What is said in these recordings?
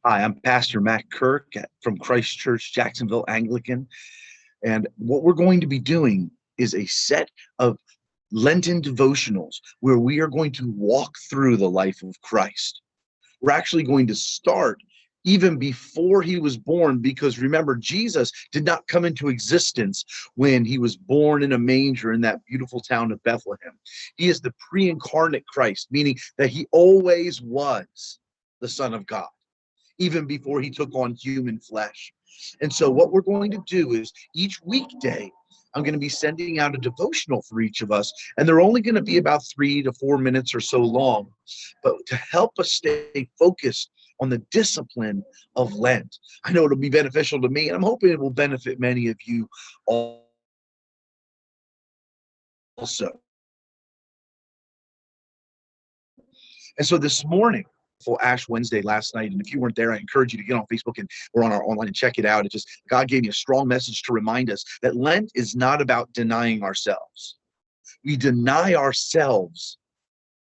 Hi, I'm Pastor Matt Kirk from Christ Church, Jacksonville, Anglican. And what we're going to be doing is a set of Lenten devotionals where we are going to walk through the life of Christ. We're actually going to start even before he was born, because remember, Jesus did not come into existence when he was born in a manger in that beautiful town of Bethlehem. He is the pre-incarnate Christ, meaning that he always was the Son of God, even before he took on human flesh. And so what we're going to do is each weekday, I'm going to be sending out a devotional for each of us, and they're only going to be about 3 to 4 minutes or so long, but to help us stay focused on the discipline of Lent. I know it'll be beneficial to me, and I'm hoping it will benefit many of you also. And so this morning, for Ash Wednesday last night, and if you weren't there, I encourage you to get on Facebook and we're on our online and check it out. It just, God gave me a strong message to remind us that Lent is not about denying ourselves. We deny ourselves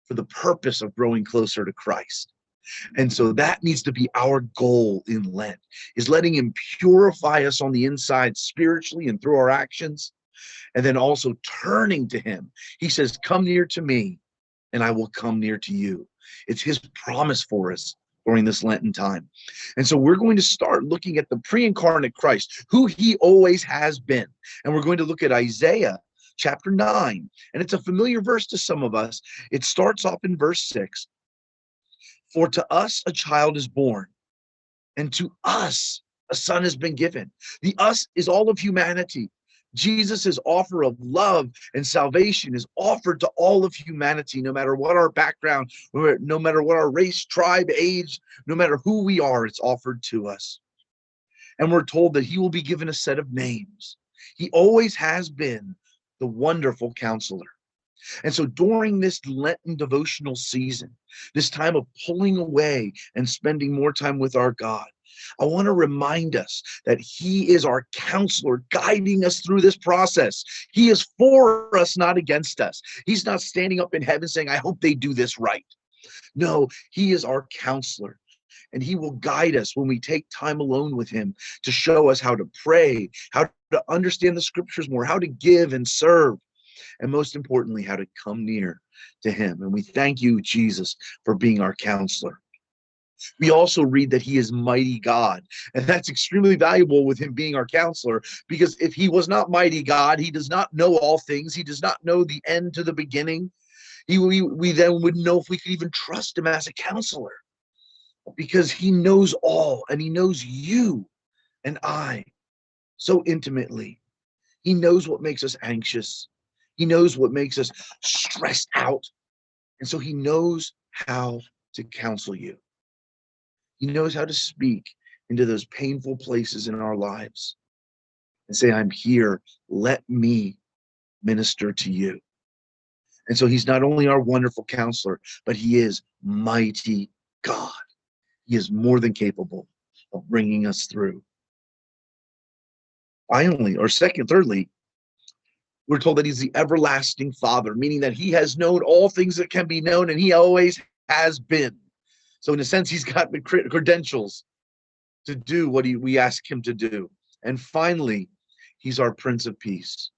for the purpose of growing closer to Christ. And so that needs to be our goal in Lent, is letting him purify us on the inside spiritually and through our actions, and then also turning to him. He says, come near to me and I will come near to you. It's his promise for us during this Lenten time. And so we're going to start looking at the pre-incarnate Christ, who he always has been. And we're going to look at Isaiah chapter 9. And it's a familiar verse to some of us. It starts off in verse 6. For to us a child is born, and to us a son has been given. The us is all of humanity. Jesus' offer of love and salvation is offered to all of humanity, no matter what our background, no matter what our race, tribe, age, no matter who we are, it's offered to us. And we're told that he will be given a set of names. He always has been the wonderful counselor. And so during this Lenten devotional season, this time of pulling away and spending more time with our God, I want to remind us that he is our counselor, guiding us through this process. He is for us, not against us. He's not standing up in heaven saying, I hope they do this right. No, he is our counselor, and he will guide us when we take time alone with him to show us how to pray, how to understand the scriptures more, how to give and serve, and most importantly, how to come near to him. And we thank you, Jesus, for being our counselor. We also read that he is mighty God, and that's extremely valuable with him being our counselor, because if he was not mighty God, he does not know all things. He does not know the end to the beginning. We then wouldn't know if we could even trust him as a counselor, because he knows all, and he knows you and I so intimately. He knows what makes us anxious. He knows what makes us stressed out. And so he knows how to counsel you. He knows how to speak into those painful places in our lives and say, I'm here. Let me minister to you. And so he's not only our wonderful counselor, but he is mighty God. He is more than capable of bringing us through. Thirdly, we're told that he's the everlasting Father, meaning that he has known all things that can be known, and he always has been. So in a sense, he's got the credentials to do what we ask him to do. And finally, he's our Prince of Peace.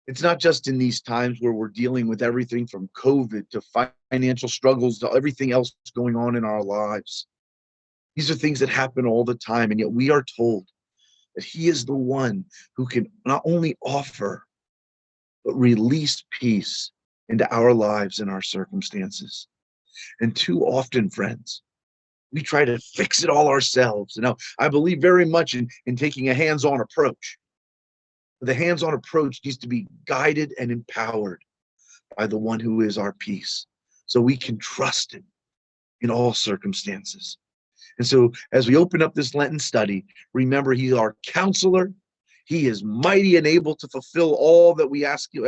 It's not just in these times where we're dealing with everything from COVID to financial struggles to everything else going on in our lives. These are things that happen all the time, and yet we are told that he is the one who can not only offer, but release peace into our lives and our circumstances. And too often, friends, we try to fix it all ourselves. Now, I believe very much in taking a hands-on approach. The hands-on approach needs to be guided and empowered by the one who is our peace, so we can trust him in all circumstances. And so as we open up this Lenten study, remember he's our counselor. He is mighty and able to fulfill all that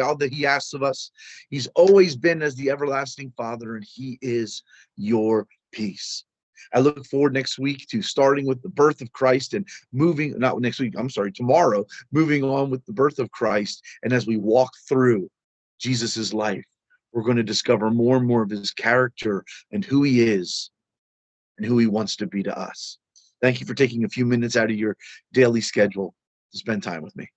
all that he asks of us. He's always been as the everlasting Father, and he is your peace. I look forward next week to starting with the birth of Christ and tomorrow, moving on with the birth of Christ. And as we walk through Jesus's life, we're going to discover more and more of his character and who he is and who he wants to be to us. Thank you for taking a few minutes out of your daily schedule to spend time with me.